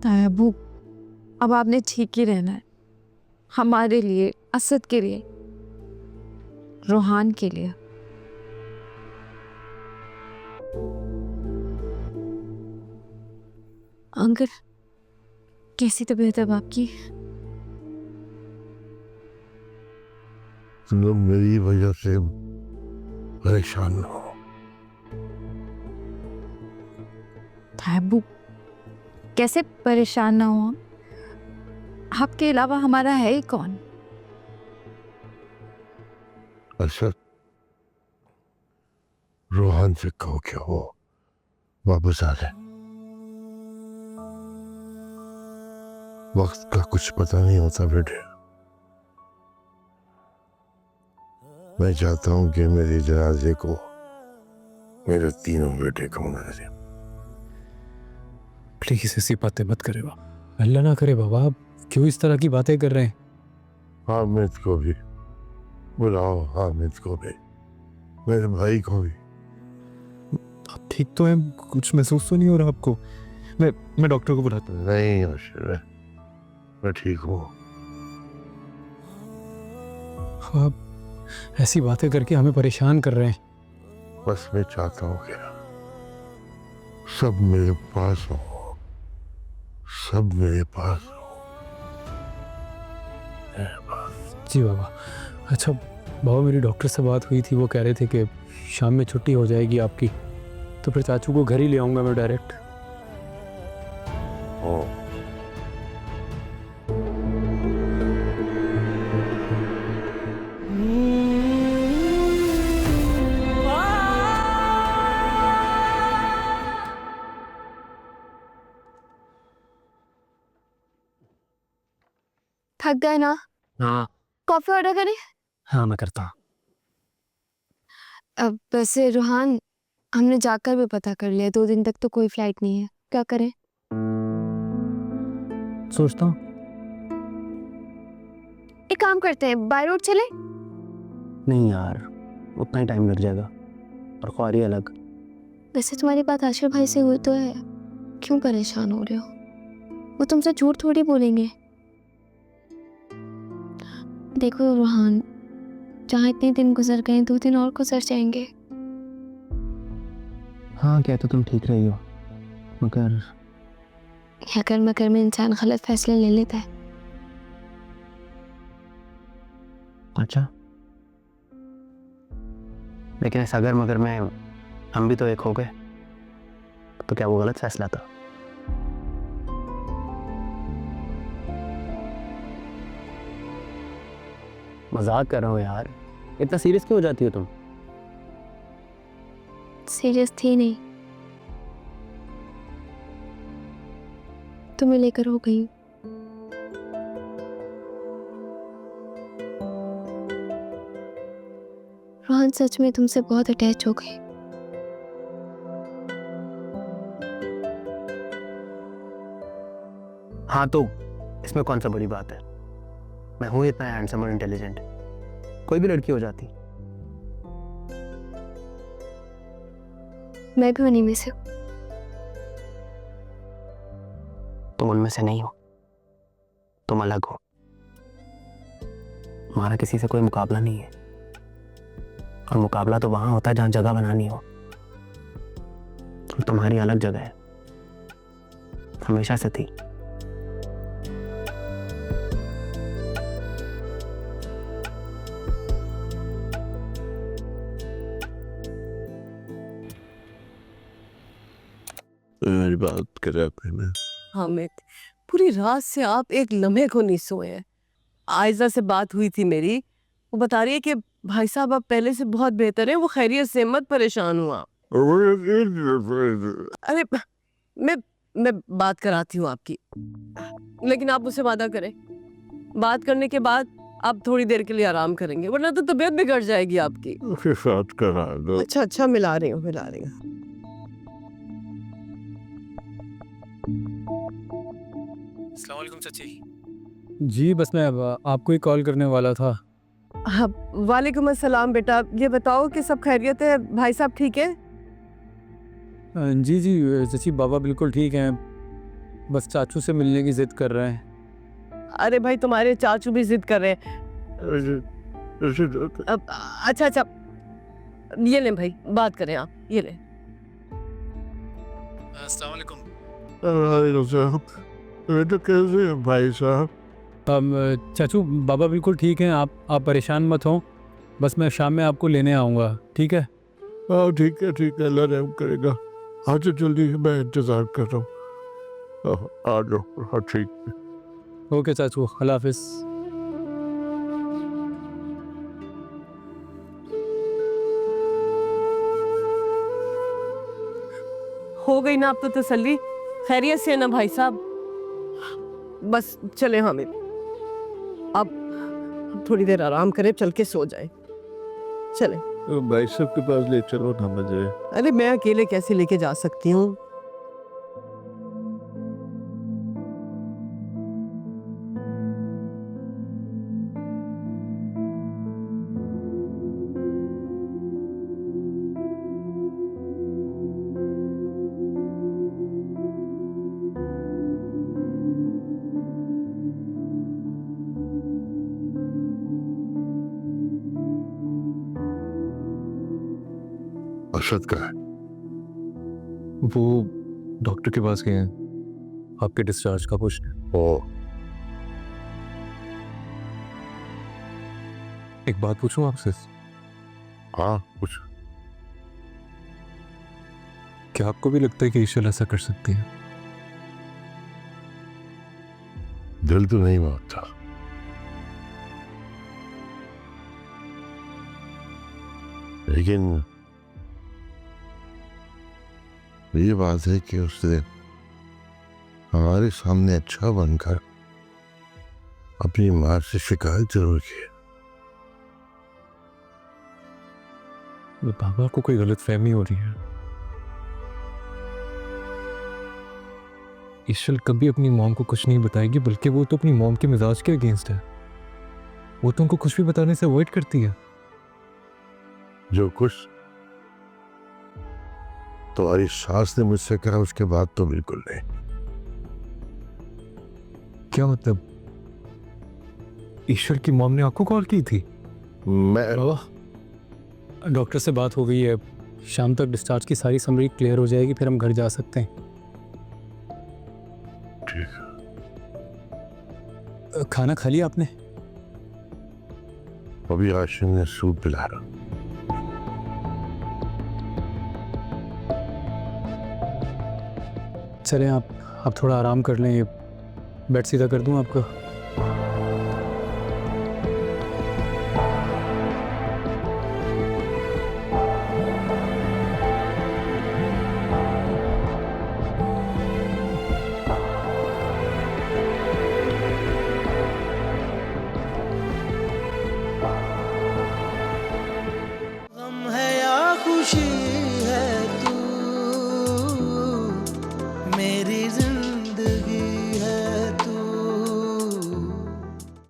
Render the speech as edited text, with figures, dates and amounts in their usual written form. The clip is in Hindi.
तायाबू, अब आपने ठीक ही रहना है, हमारे लिए, असद के लिए, रोहान के लिए। अंकल, कैसी तबीयत है अब आपकी? तुम लोग मेरी वजह से परेशान न हो। तायाबू, कैसे परेशान ना हो? आपके अलावा हमारा है ही कौन? असद, रोहान से कहो कि वो वापस आ जाए। वक्त का कुछ पता नहीं होता बेटे। मैं चाहता हूं कि मेरे जनाजे को मेरे तीनों बेटे को मना दें। प्लीज ऐसी बातें मत करे बाबा, अल्लाह ना करे बाबा, आप क्यों इस तरह की बातें कर रहे हैं? हामिद को भी बुलाओ, हामिद को भी, मेरे भाई को भी। आप ठीक तो हैं? कुछ महसूस तो नहीं हो रहा आपको? मैं डॉक्टर को बुलाता हूँ। नहीं अशर, मैं ठीक हूँ। आप ऐसी बातें करके हमें परेशान कर रहे हैं। बस मैं चाहता हूँ कि सब मेरे पास हो, सब मेरे पास हो। जी बाबा। अच्छा बाबा, मेरी डॉक्टर से बात हुई थी, वो कह रहे थे कि शाम में छुट्टी हो जाएगी आपकी, तो फिर चाचू को घर ही ले आऊँगा मैं डायरेक्ट। थक गए ना? हाँ कॉफी ऑर्डर करें? हाँ, मैं करता हूँ। अब वैसे रोहान, हमने जाकर भी पता कर लिया, 2 दिन तक तो कोई फ्लाइट नहीं है, क्या करें? सोचता हूँ। एक काम करते हैं, बाय रोड चले? नहीं यार, उतना ही टाइम लग जाएगा, और ख्वारी अलग। वैसे तुम्हारी बात आशिर भाई से हुई तो है, क्यों परेशान हो रहे हो? वो तुमसे झूठ थोड़ी बोलेंगे। देखो रोहान, जहाँ इतने दिन गुजर गए, 2 दिन और गुजर जाएंगे। हाँ, क्या तो तुम ठीक रही हो, मगर अगर मगर में इंसान गलत फैसले ले लेता है। अच्छा, लेकिन इस अगर मगर में हम भी तो एक हो गए, तो क्या वो गलत फैसला था? मजाक कर रहा हूँ यार, इतना सीरियस क्यों हो जाती हो तुम? सीरियस थी नहीं, तुम्हें लेकर हो गई। रोहन सच में तुमसे बहुत अटैच हो गई। हाँ तो इसमें कौन सा बड़ी बात है? मैं हूँ इतना हैंडसम और इंटेलिजेंट, कोई भी लड़की हो जाती। मैं भी उन्हीं में से हूँ। तुम उनमें से नहीं हो, तुम अलग हो। हमारा किसी से कोई मुकाबला नहीं है, और मुकाबला तो वहां होता है जहां जगह बनानी हो। और तुम्हारी अलग जगह है, हमेशा से थी। मेरी बात करे अपने। हामिद, पूरी रात से आप एक लम्हे को नहीं सोए हैं। आयजा से बात हुई थी मेरी, वो बता रही है कि भाई साहब अब पहले से बहुत बेहतर है, वो खैरियत से, मत परेशान हुआ। अरे मैं बात कराती हूँ आपकी, लेकिन आप मुझसे वादा करें, बात करने के बाद आप थोड़ी देर के लिए आराम करेंगे, वरना तो तबीयत बिगड़ जाएगी आपकी। बात करा दो। अच्छा मिला रही हूँ। अस्सलाम वालेकुम चाची। जी बस मैं अब आपको ही कॉल करने वाला था। हाँ, वालेकुम अस्सलाम बेटा। ये बताओ कि सब खैरियत है, भाई साहब ठीक है? जी जी चाची, बाबा बिल्कुल ठीक हैं। बस चाचू से मिलने की जिद कर रहे हैं। अरे भाई तुम्हारे चाचू भी जिद कर रहे हैं। अब अच्छा अच्छा, ये ले भाई, बात करें आप, ये ले। अस्सलाम वालेकुम। साहब, बेटा कैसे हैं भाई साहब? चाचू बाबा बिल्कुल ठीक हैं, आप परेशान मत हो, बस मैं शाम में आपको लेने आऊँगा, ठीक है? हाँ ठीक है, अल्लाह रहम करेगा। आ जाओ जल्दी, मैं इंतज़ार कर रहा हूँ। आ जाओ। हाँ ठीक है। ओके चाचू, अल्लाह हाफिज़। हो गई ना अब तो तसल्ली? खैरियत से है ना भाई साहब? बस चले हामिद, अब थोड़ी देर आराम करें, चल के सो जाए। चले। भाई साहब के पास ले चलो ना मुझे। अरे मैं अकेले कैसे लेके जा सकती हूँ? अरशद का है? वो डॉक्टर के पास गए हैं आपके डिस्चार्ज का पूछने। ओ, एक बात पूछूं आपसे? हाँ कुछ। क्या आपको भी लगता है कि ईश्वर ऐसा कर सकती है? दिल तो नहीं मानता, लेकिन ये बात है कि उसने हमारे सामने अच्छा बनकर अपनी माँ से शिकायत जरूर की। बाबा को कोई गलत फहमी हो रही है। ईश्वर कभी अपनी मॉम को कुछ नहीं बताएगी, बल्कि वो तो अपनी मॉम के मिजाज के अगेंस्ट है। वो तो उनको कुछ भी बताने से अवॉइड करती है। जो कुछ तुम्हारी सास ने मुझसे कहा उसके बाद तो बिल्कुल नहीं। क्या मतलब? ईश्वर की मॉम ने आपको कॉल की थी? मैं बाबा डॉक्टर से बात हो गई है, शाम तक डिस्चार्ज की सारी समरी क्लियर हो जाएगी, फिर हम घर जा सकते हैं। ठीक है। खाना खा लिया आपने? अभी आशिक ने सूप पिलाया। चलें आप थोड़ा आराम कर लें, बेड सीधा कर दूं आपका? गम है या खुशी